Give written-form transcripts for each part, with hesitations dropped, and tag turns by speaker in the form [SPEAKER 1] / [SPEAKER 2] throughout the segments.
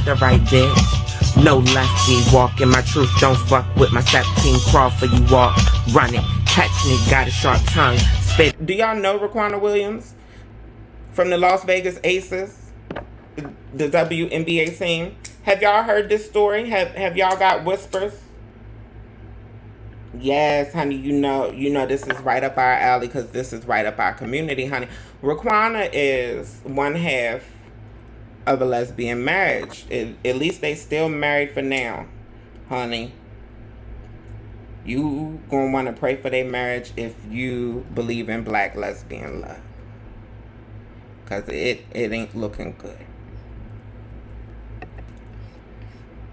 [SPEAKER 1] got the right bitch. No lefty, walking my truth, don't fuck with my 17 crawl for you walk, run it, catch me, got a sharp tongue, spit. Do y'all know Riquna Williams from the Las Vegas Aces, the WNBA team? Have y'all heard this story? Have y'all got whispers? Yes, honey, you know this is right up our alley because this is right up our community, honey. Riquna is one half of a lesbian marriage. At least they still married for now, honey. You gonna want to pray for their marriage if you believe in black lesbian love, because it ain't looking good.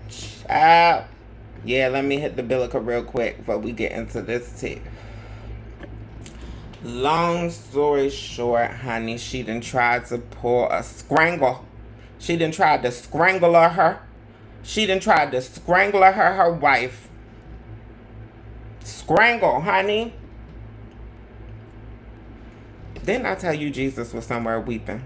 [SPEAKER 1] Child. Yeah, let me hit the Bilica real quick before we get into this tip. Long story short, honey, she done tried to pull a scrangle. She done tried to scrangle her. She done tried to scrangle her wife. Scrangle, honey. Didn't I tell you Jesus was somewhere weeping?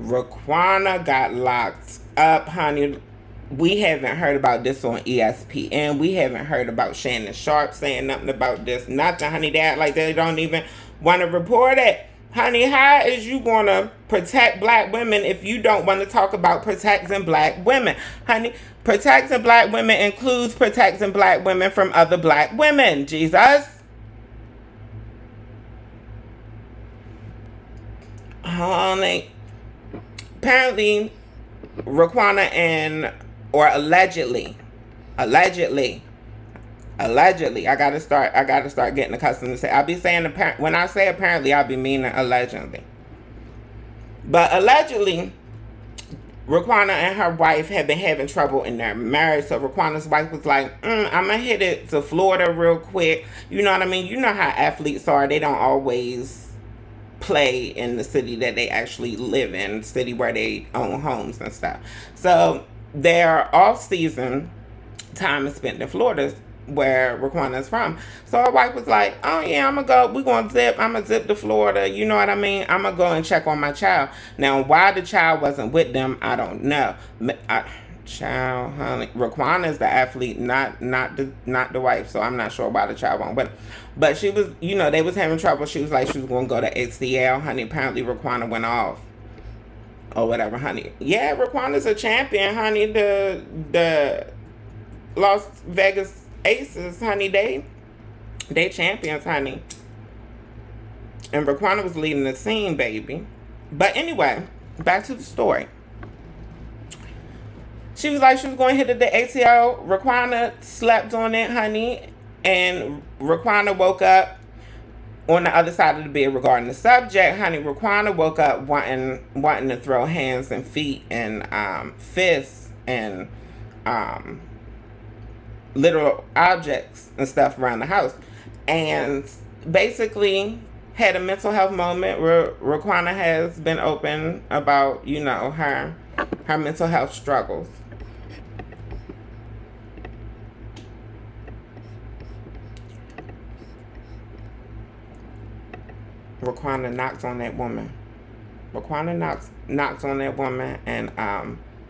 [SPEAKER 1] Riquna got locked up, honey. We haven't heard about this on ESPN. We haven't heard about Shannon Sharp saying nothing about this. Nothing, honey. They act like they don't even want to report it. Honey, how is you going to protect black women if you don't want to talk about protecting black women? Honey, protecting black women includes protecting black women from other black women. Jesus. Honey. Apparently, Riquna or allegedly, I gotta start getting accustomed to say. I'll be saying when I say apparently, I'll be meaning allegedly. But allegedly, Riquna and her wife had been having trouble in their marriage. So Riquana's wife was like, I'm gonna hit it to Florida real quick. You know what I mean? You know how athletes are. They don't always play in the city that they actually live in, city where they own homes and stuff. So their off-season time is spent in Florida, where Riquna is from. So her wife was like, oh yeah, I'm gonna zip to Florida, you know what I mean? I'm gonna go and check on my child. Now, why the child wasn't with them, I don't know. Child, honey, Riquna is the athlete, not the wife, so I'm not sure why the child won't with him. But she was, they was having trouble. She was like, she was gonna go to HCL, honey. Apparently Riquna went off. Or whatever, honey. Yeah, Riquana's a champion, honey. The Las Vegas Aces, honey, they champions, honey. And Riquna was leading the team, baby. But anyway, back to the story. She was like, she was going to hit it the ATL. Riquna slept on it, honey. And Riquna woke up on the other side of the bed regarding the subject, honey. Riquna woke up wanting to throw hands and feet and fists and literal objects and stuff around the house, and basically had a mental health moment where Riquna has been open about her mental health struggles. Riquna knocks on that woman. Riquna knocks on that woman and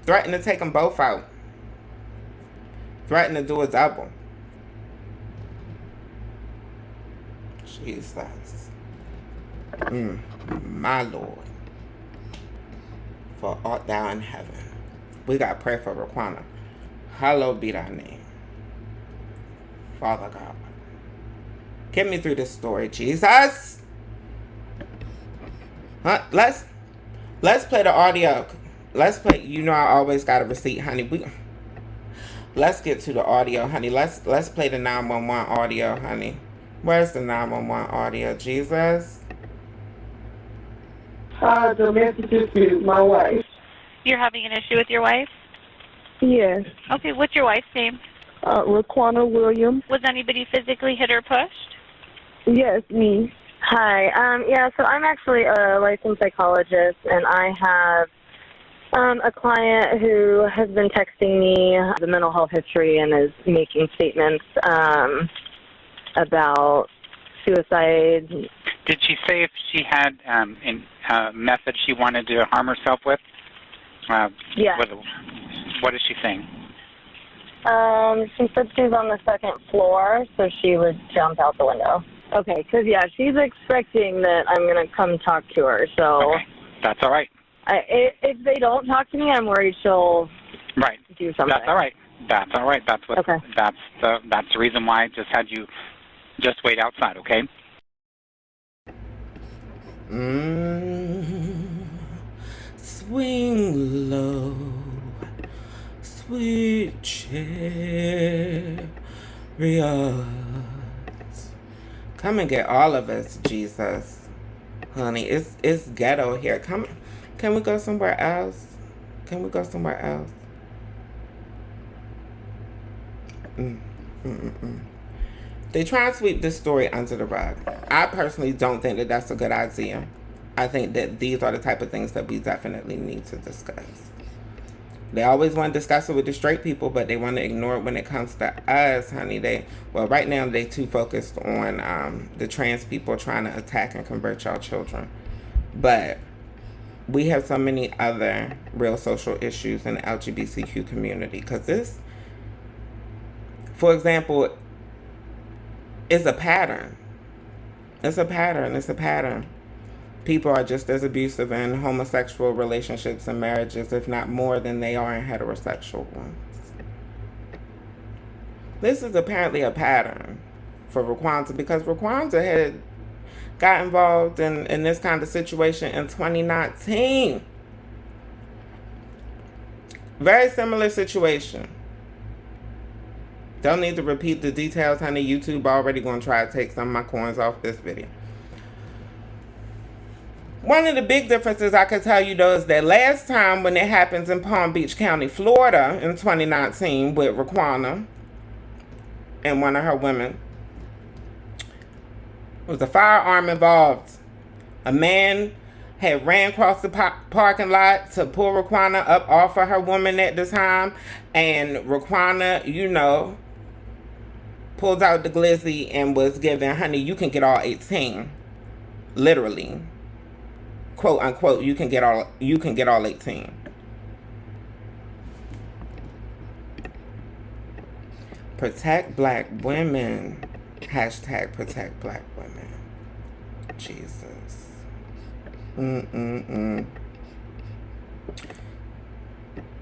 [SPEAKER 1] threatened to take them both out. Threatened to do a double. Jesus. My Lord. For art thou in heaven. We got to pray for Riquna. Hallowed be thy name. Father God. Get me through this story, Jesus. Let's play the audio. Let's play. I always got a receipt, honey. Let's get to the audio, honey. Let's play the 911 audio, honey. Where's the 911 audio, Jesus?
[SPEAKER 2] The message is my wife.
[SPEAKER 3] You're having an issue with your wife?
[SPEAKER 2] Yes.
[SPEAKER 3] Okay, what's your wife's name?
[SPEAKER 2] Riquna Williams.
[SPEAKER 3] Was anybody physically hit or pushed?
[SPEAKER 2] Yes, me.
[SPEAKER 4] Hi. So I'm actually a licensed psychologist, and I have a client who has been texting me the mental health history and is making statements about suicide.
[SPEAKER 5] Did she say if she had a method she wanted to harm herself with?
[SPEAKER 4] Yeah.
[SPEAKER 5] What is she saying?
[SPEAKER 4] She said she's on the second floor, so she would jump out the window. Okay, because, yeah, she's expecting that I'm going to come talk to her, so...
[SPEAKER 5] Okay, that's all right.
[SPEAKER 4] If they don't talk to me, I'm worried she'll do something.
[SPEAKER 5] That's all right. That's all right. That's what.
[SPEAKER 4] Okay.
[SPEAKER 5] That's the reason why I just had you just wait outside, okay?
[SPEAKER 1] Swing low, sweet chariots. Come and get all of us, Jesus. Honey, it's ghetto here. Can we go somewhere else? Can we go somewhere else? They try to sweep this story under the rug. I personally don't think that that's a good idea. I think that these are the type of things that we definitely need to discuss. They always want to discuss it with the straight people, but they want to ignore it when it comes to us, honey. Right now they too focused on the trans people trying to attack and convert y'all children. But we have so many other real social issues in the LGBTQ community. Because this, for example, is a pattern. It's a pattern. People are just as abusive in homosexual relationships and marriages, if not more, than they are in heterosexual ones. This is apparently a pattern for Riquna, because Riquna had got involved in this kind of situation in 2019. Very similar situation. Don't need to repeat the details, honey. YouTube already going to try to take some of my coins off this video. One of the big differences I could tell you, though, is that last time when it happens in Palm Beach County, Florida, in 2019 with Riquna and one of her women, was a firearm involved. A man had ran across the parking lot to pull Riquna up off of her woman at the time, and Riquna, pulled out the glizzy and was given, honey, you can get all 18. Literally. Quote unquote, you can get all 18. Protect black women. Hashtag protect black women. Jesus.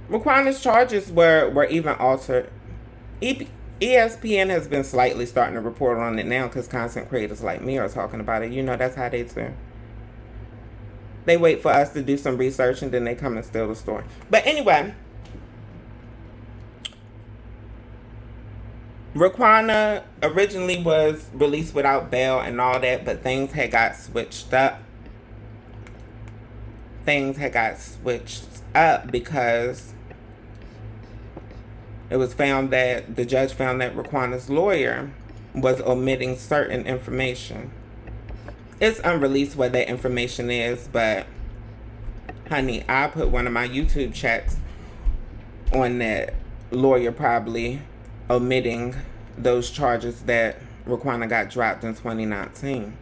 [SPEAKER 1] Riquana's charges were even altered. ESPN has been slightly starting to report on it now because content creators like me are talking about it. That's how they do. They wait for us to do some research and then they come and steal the story. But anyway, Riquna originally was released without bail and all that, but things had got switched up. Because it was found that the judge found that Riquana's lawyer was omitting certain information. It's unreleased what that information is, but honey, I put one of my YouTube chats on that lawyer probably omitting those charges that Riquna got dropped in 2019.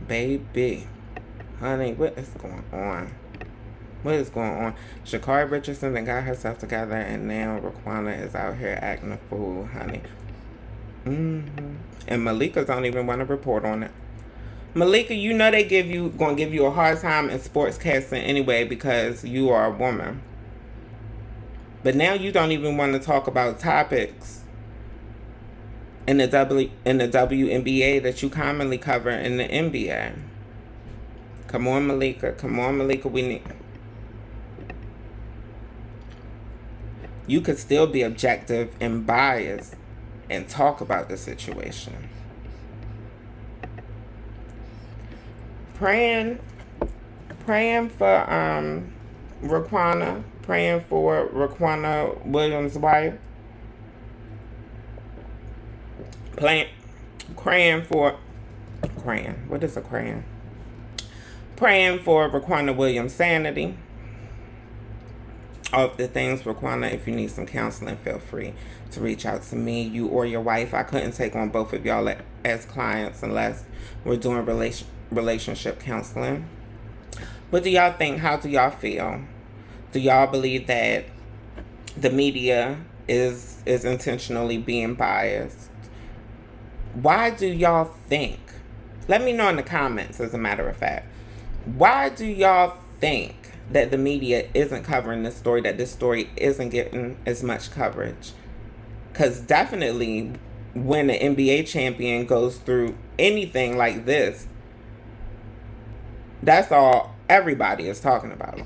[SPEAKER 1] Baby. Honey, what is going on? What is going on? Sha'Carri Richardson that got herself together, and now Riquna is out here acting a fool, honey. And Malika don't even want to report on it. Malika, they gonna give you a hard time in sportscasting anyway because you are a woman. But now you don't even want to talk about topics in the WNBA that you commonly cover in the NBA. Come on, Malika. We need. You could still be objective and biased and talk about the situation. Praying for Riquna, praying for Riquna Williams' wife. What is a crayon? Praying for Riquna Williams' sanity. All of the things, Riquna, if you need some counseling, feel free to reach out to me, you or your wife. I couldn't take on both of y'all as clients unless we're doing relationship counseling. What do y'all think? How do y'all feel? Do y'all believe that the media is intentionally being biased? Why do y'all think? Let me know in the comments, as a matter of fact. Why do y'all think that the media isn't covering this story, that this story isn't getting as much coverage? Because definitely when an NBA champion goes through anything like this, that's all everybody is talking about.